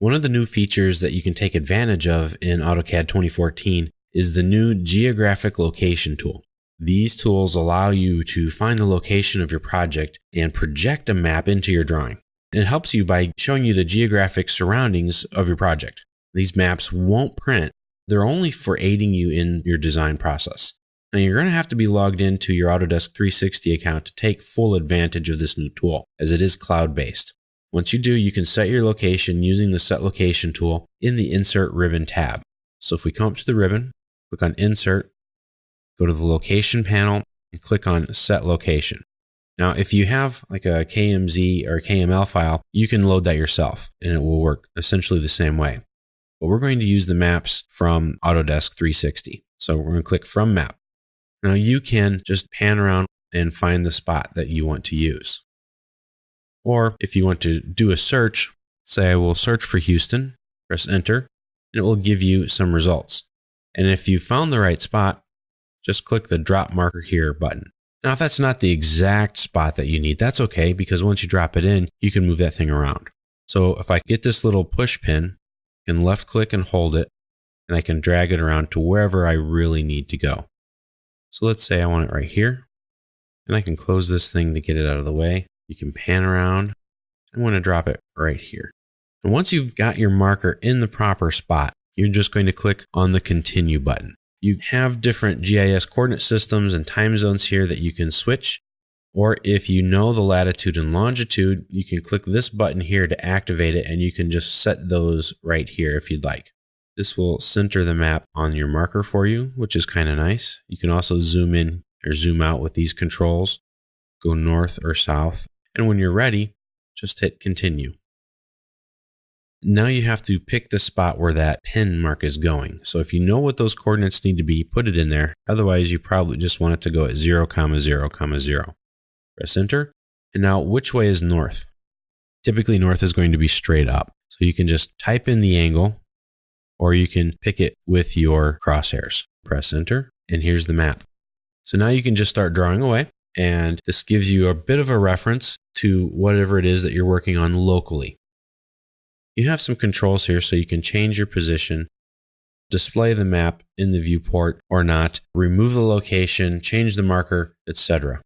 One of the new features that you can take advantage of in AutoCAD 2014 is the new Geographic location tool. These tools allow you to find the location of your project and project a map into your drawing. And it helps you by showing you the geographic surroundings of your project. These maps won't print. They're only for aiding you in your design process. Now, you're going to have to be logged into your Autodesk 360 account to take full advantage of this new tool, as it is cloud-based. Once you do, you can set your location using the Set Location tool in the Insert Ribbon tab. So if we come up to the ribbon, click on Insert, go to the Location panel, and click on Set Location. Now, if you have like a KMZ or KML file, you can load that yourself, and it will work essentially the same way. But we're going to use the maps from Autodesk 360. So we're going to click From Map. Now you can just pan around and find the spot that you want to use. Or if you want to do a search, say I will search for Houston, press Enter, and it will give you some results. And if you found the right spot, just click the Drop Marker Here button. Now, if that's not the exact spot that you need, that's okay, because once you drop it in, you can move that thing around. So if I get this little push pin, I can left click and hold it, and I can drag it around to wherever I really need to go. So let's say I want it right here, and I can close this thing to get it out of the way. You can pan around. I want to drop it right here. And once you've got your marker in the proper spot, you're just going to click on the Continue button. You have different GIS coordinate systems and time zones here that you can switch. Or if you know the latitude and longitude, you can click this button here to activate it, and you can just set those right here if you'd like. This will center the map on your marker for you, which is kind of nice. You can also zoom in or zoom out with these controls, go north or south. And when you're ready, just hit Continue. Now you have to pick the spot where that pin mark is going. So if you know what those coordinates need to be, put it in there. Otherwise, you probably just want it to go at 0, 0, 0. Press Enter. And now, which way is north? Typically, north is going to be straight up. So you can just type in the angle, or you can pick it with your crosshairs. Press Enter, and here's the map. So now you can just start drawing away. And this gives you a bit of a reference to whatever it is that you're working on locally. You have some controls here so you can change your position, display the map in the viewport or not, remove the location, change the marker, etc.